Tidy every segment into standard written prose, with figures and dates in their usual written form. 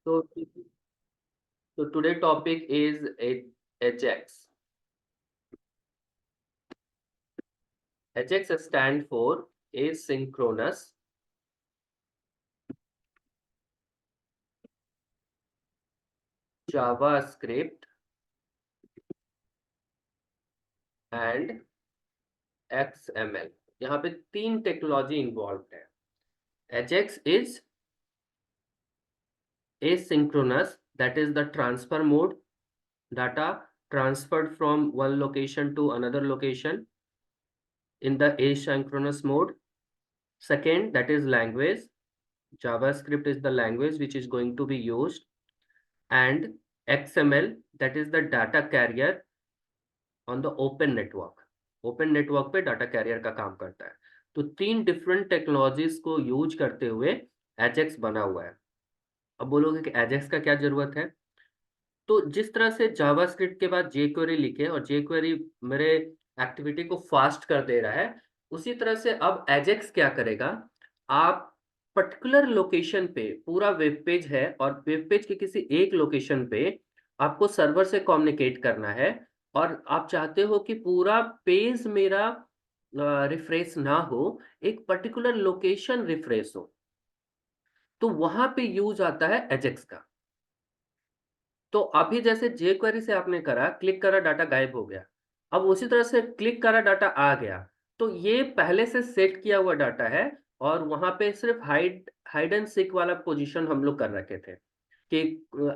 So, so today topic is Ajax. Ajax stand for asynchronous JavaScript and XML. यहाँ पे तीन technology involve है. Ajax is asynchronous, that is the transfer mode, data transferred from one location to another location in the asynchronous mode. Second, that is language. JavaScript is the language which is going to be used, and XML, that is the data carrier on the open network. Open network पे data career का काम करता है. तो तीन different technologies को use करते हुए एजेक्स बना हुआ है. अब बोलोगे कि एजेक्स का क्या जरूरत है. तो जिस तरह से जावास्क्रिप्ट के बाद jQuery लिखे और jQuery मेरे एक्टिविटी को फास्ट कर दे रहा है, उसी तरह से अब एजेक्स क्या करेगा. आप पर्टिकुलर लोकेशन पे पूरा वेब पेज है और वेब पेज के किसी एक लोकेशन पे आपको सर्वर से कम्युनिकेट करना है और आप चाहते हो कि पूरा पेज मेरा रिफ्रेश ना हो, एक पर्टिकुलर लोकेशन रिफ्रेश हो, तो वहां पे यूज आता है एजेक्स का. तो अभी जैसे jQuery से आपने करा, क्लिक करा, डाटा गायब हो गया. अब उसी तरह से क्लिक करा, डाटा आ गया. तो ये पहले से सेट किया हुआ डाटा है और वहां पे सिर्फ हाइड हाइड एंड सीक वाला पोजीशन हम लोग कर रखे थे कि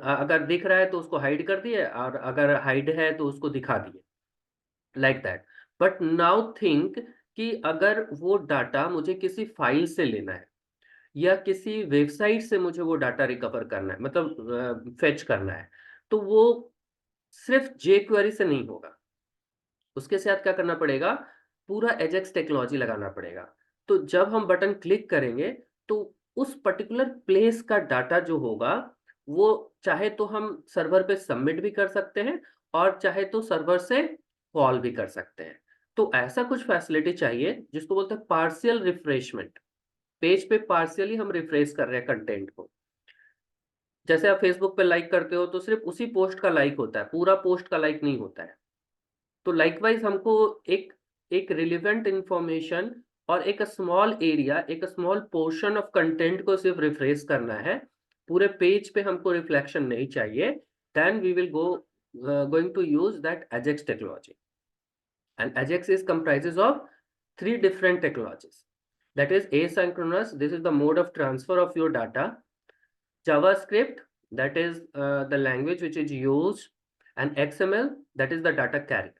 अगर दिख रहा है तो उसको हाइड कर दिए और अगर हाइड है तो उसको दिखा दिए, like that. But now think कि अगर वो डाटा मुझे किसी फाइल से लेना है या किसी वेबसाइट से मुझे वो डाटा रिकवर करना है, मतलब फेच करना है, तो वो सिर्फ jQuery से नहीं होगा. उसके साथ क्या करना पड़ेगा, पूरा एजेक्स टेक्नोलॉजी लगाना पड़ेगा. तो जब हम बटन क्लिक करेंगे तो उस पर्टिकुलर प्लेस का डाटा जो होगा वो चाहे तो हम सर्वर पे सबमिट भी कर सकते हैं और चाहे तो सर्वर से कॉल भी कर सकते हैं. तो ऐसा कुछ फैसिलिटी चाहिए जिसको बोलते हैं पार्शियल रिफ्रेशमेंट. पेज पे पार्शियली हम रिफ्रेश कर रहे हैं कंटेंट को. जैसे आप फेसबुक पे लाइक करते हो तो सिर्फ उसी पोस्ट का लाइक होता है, पूरा पोस्ट का लाइक नहीं होता है. तो लाइकवाइज हमको एक एक रिलेवेंट इंफॉर्मेशन और एक स्मॉल एरिया, एक स्मॉल पोर्शन ऑफ कंटेंट को सिर्फ रिफ्रेश करना है. पूरे पेज पे हमको रिफ्लेक्शन नहीं चाहिए. Then we will going to use that AJAX technology. And AJAX is comprises of three different technologies. That is asynchronous, this is the mode of transfer of your data. JavaScript, that is the language which is used, and XML, that is the data carrier.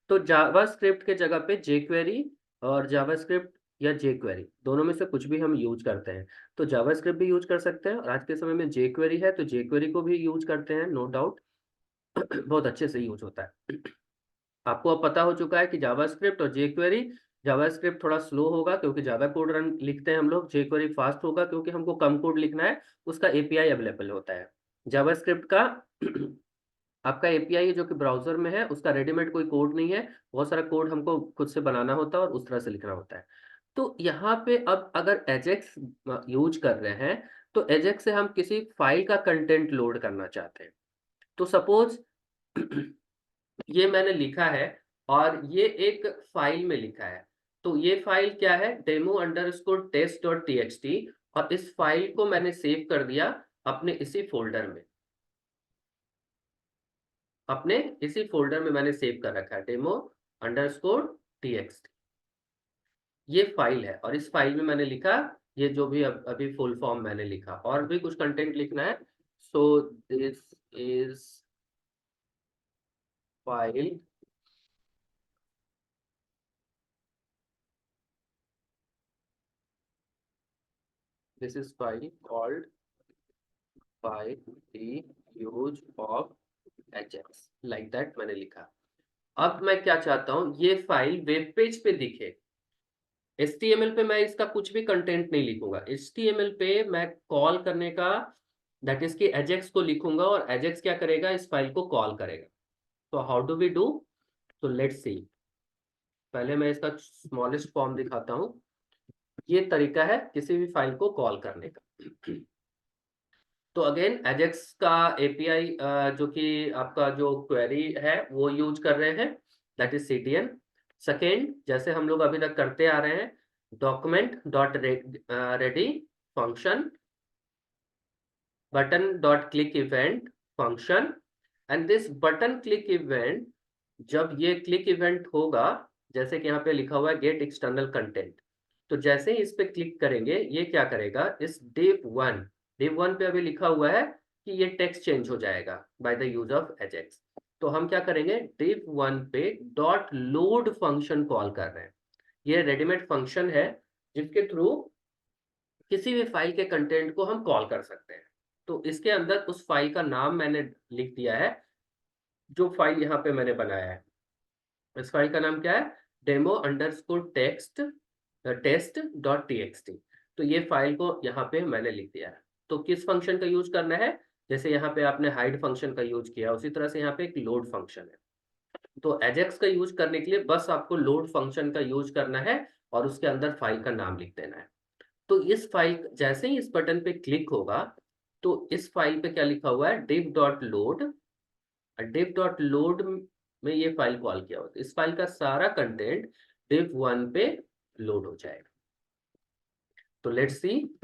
तो JavaScript के जगह पे jQuery और JavaScript या jQuery दोनों में से कुछ भी हम यूज करते हैं. तो जावास्क्रिप्ट भी यूज कर सकते हैं और आज के समय में jQuery है तो jQuery को भी यूज करते हैं, नो डाउट. बहुत अच्छे से यूज होता है. आपको अब पता हो चुका है कि जावास्क्रिप्ट और jQuery, जावास्क्रिप्ट थोड़ा स्लो होगा क्योंकि ज्यादा कोड रन लिखते हैं हम लोग, jQuery फास्ट होगा क्योंकि हमको कम कोड लिखना है, उसका एपीआई अवेलेबल होता है. जावास्क्रिप्ट का आपका एपीआई जो कि ब्राउजर में है उसका रेडीमेड कोई कोड नहीं है, बहुत सारा कोड हमको खुद से बनाना होता है और उस तरह से लिखना होता है. तो यहाँ पे अब अगर एजेक्स यूज कर रहे हैं तो एजेक्स से हम किसी फाइल का कंटेंट लोड करना चाहते हैं. तो सपोज ये मैंने लिखा है और ये एक फाइल में लिखा है. तो ये फाइल क्या है, demo underscore test dot TXT, और इस फाइल को मैंने सेव कर दिया अपने इसी फोल्डर में. अपने इसी फोल्डर में मैंने सेव कर रखा है डेमो अंडरस्कोर टीएक्सटी. ये फाइल है और इस फाइल में मैंने लिखा ये जो भी अभी फुल फॉर्म मैंने लिखा, और भी कुछ कंटेंट लिखना है. So this is file this is file called by the use of Ajax, like that मैंने लिखा. अब मैं क्या चाहता हूं, ये फाइल वेब पेज पे दिखे. HTML पे मैं इसका कुछ भी कंटेंट नहीं लिखूंगा. HTML पे मैं कॉल करने का, दैट इज कि एजेक्स को लिखूंगा और एजेक्स क्या करेगा, इस फाइल को कॉल करेगा. तो हाउ डू वी डू, तो लेट्स सी. पहले मैं इसका स्मॉलेस्ट फॉर्म दिखाता हूं. ये तरीका है किसी भी फाइल को कॉल करने का. तो अगेन एजेक्स का एपीआई जो कि आपका जो क्वेरी है वो यूज कर रहे हैं, दैट इज सीटीएन। सेकेंड, जैसे हम लोग अभी तक करते आ रहे हैं, document dot ready function, button dot click event function, and this button click event, जब ये क्लिक इवेंट होगा, जैसे कि यहाँ पे लिखा हुआ है गेट एक्सटर्नल कंटेंट, तो जैसे ही इस पे क्लिक करेंगे ये क्या करेगा, इस div1 पे अभी लिखा हुआ है कि ये टेक्स्ट चेंज हो जाएगा by the use of Ajax. तो हम क्या करेंगे, div1 पे डॉट लोड फंक्शन कॉल कर रहे हैं। ये रेडीमेड फंक्शन है जिसके थ्रू किसी भी फाइल के कंटेंट को हम कॉल कर सकते हैं। तो इसके अंदर उस फाइल का नाम मैंने लिख दिया है, जो फाइल यहाँ पे मैंने बनाया है। इस फाइल का नाम क्या है, demo underscore test dot TXT. तो ये फाइल को यहाँ पे मैंने लिख दिया है। तो किस फंक्शन का यूज करना है, जैसे यहाँ पे आपने हाइड फंक्शन का यूज किया, उसी तरह से यहाँ पे एक लोड फंक्शन है। तो एजेक्स का यूज करने के लिए बस आपको लोड फंक्शन का यूज करना है और उसके अंदर फाइल का नाम लिख देना है। तो इस फाइल, जैसे ही इस बटन पे क्लिक होगा, तो इस फाइल पे क्या लिखा हुआ है, div.load में ये फाइल कॉल किया होता है। इस फाइल का सारा कंटेंट div1 पे लोड हो जाएगा। तो लेट्स सी,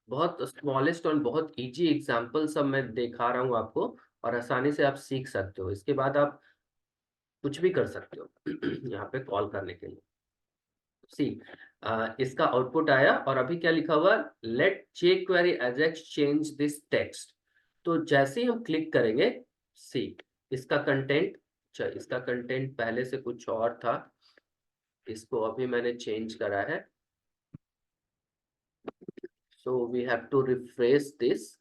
बहुत स्मॉलेस्ट और बहुत इजी एग्जांपल सब मैं दिखा रहा हूँ आपको, और आसानी से आप सीख सकते हो। इसके बाद आप कुछ भी कर सकते हो यहाँ पे कॉल करने के लिए। सी, इसका आउटपुट आया और अभी क्या लिखा हुआ, let check query AJAX change this text. तो जैसे ही हम क्लिक करेंगे, सी, इसका कंटेंट, इसका कंटेंट पहले से कुछ और था, इसको अभी मैंने चेंज करा है। So we have to refresh this,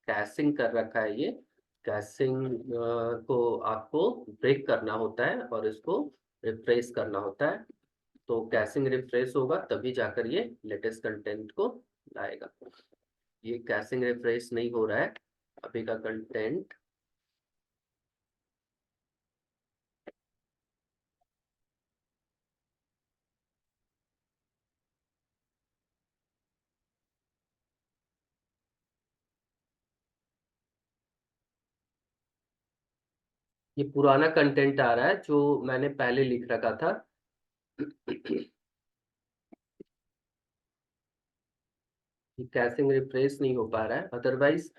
caching कर रखा है ये। कैशिंग को आपको ब्रेक करना होता है और इसको रिफ्रेश करना होता है। तो कैशिंग रिफ्रेश होगा तभी जाकर ये लेटेस्ट कंटेंट को लाएगा। ये कैशिंग रिफ्रेश नहीं हो रहा है अभी का कंटेंट। ये पुराना कंटेंट आ रहा है जो मैंने पहले लिख रखा था। कैशिंग रिफ्रेश नहीं हो पा रहा है, अदरवाइज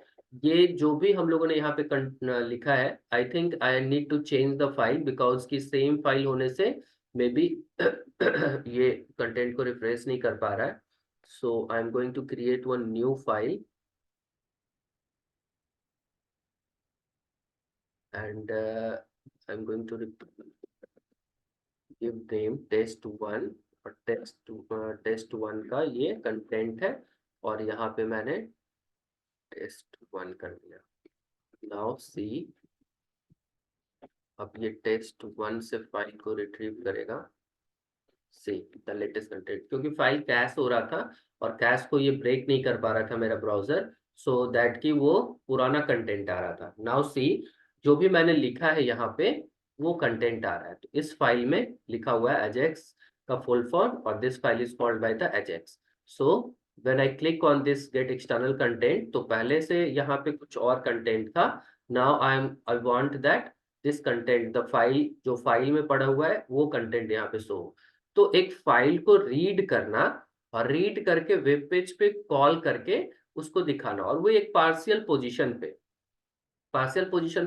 ये जो भी हम लोगों ने यहाँ पे लिखा है, I think I need to change the file, because की सेम फाइल होने से मे बी ये कंटेंट को रिफ्रेश नहीं कर पा रहा है। So I am going to create one new file and I'm going to give name test1, और test1 का ये कंटेंट है और यहाँ पे मैंने test1 कर दिया। नाउ सी, अब ये test1 से फाइल को रिट्रीव करेगा, सी द लेटेस्ट कंटेंट, क्योंकि फाइल कैश हो रहा था और कैश को ये ब्रेक नहीं कर पा रहा था मेरा ब्राउजर, सो दैट कि वो पुराना कंटेंट आ रहा था। नाउ सी, जो भी मैंने लिखा है यहाँ पे वो कंटेंट आ रहा है। तो इस फाइल में लिखा हुआ है एजेक्स का फुल फॉर्म, और this file is called by the Ajax. So when I click on this gate external content, तो पहले से यहाँ पे कुछ और कंटेंट था। Now I want that this content, the file जो फाइल में पड़ा हुआ है वो कंटेंट यहाँ पे शो। तो एक फाइल को रीड करना और रीड करके वेब पेज पे कॉल करके उसको दिखाना, और वो एक पार्शियल पोजीशन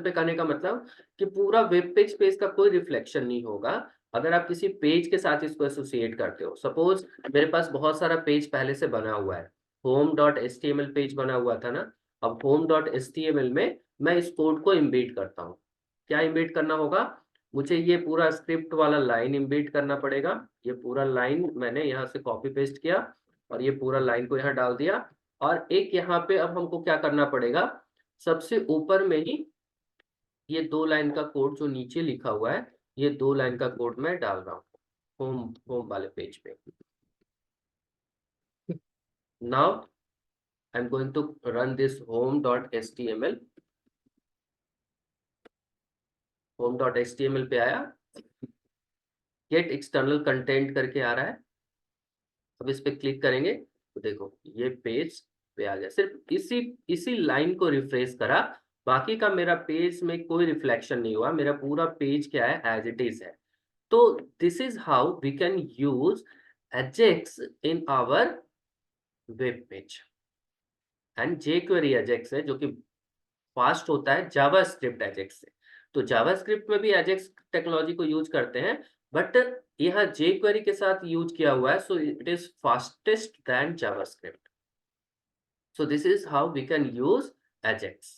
पे करने का मतलब कि पूरा वेब पेज पे इसका कोई रिफ्लेक्शन नहीं होगा। अगर आप किसी पेज के साथ इसको एसोसिएट करते हो, सपोज मेरे पास बहुत सारा पेज पहले से बना हुआ है, home.html पेज बना हुआ था ना, अब home.html में मैं इस कोड को इम्बेड करता हूँ। क्या इम्बेड करना होगा, मुझे ये पूरा स्क्रिप्ट वाला लाइन इम्बेड करना पड़ेगा। ये पूरा लाइन मैंने यहाँ से कॉपी पेस्ट किया और ये पूरा लाइन को यहाँ डाल दिया, और एक यहाँ पे अब हमको क्या करना पड़ेगा, सबसे ऊपर में ही ये 2 लाइन का कोड जो नीचे लिखा हुआ है, ये 2 लाइन का कोड मैं डाल रहा हूँ होम होम वाले पेज पे। Now I am going to run this home.html। home.html पे आया, गेट एक्सटर्नल कंटेंट करके आ रहा है। अब इस पे क्लिक करेंगे तो देखो ये पेज पे आ गया, सिर्फ इसी लाइन को रिफ्रेश करा, बाकी का मेरा पेज में कोई रिफ्लेक्शन नहीं हुआ, मेरा पूरा पेज क्या है, एज इट इज है। तो this is how we can use AJAX in our web page. And jQuery AJAX है जो कि फास्ट होता है जावास्क्रिप्ट एजेक्स से। तो जावास्क्रिप्ट में भी एजेक्स टेक्नोलॉजी को यूज करते हैं, बट यहाँ jQuery के साथ यूज किया हुआ है, so it is fastest than JavaScript. So this is how we can use Ajax.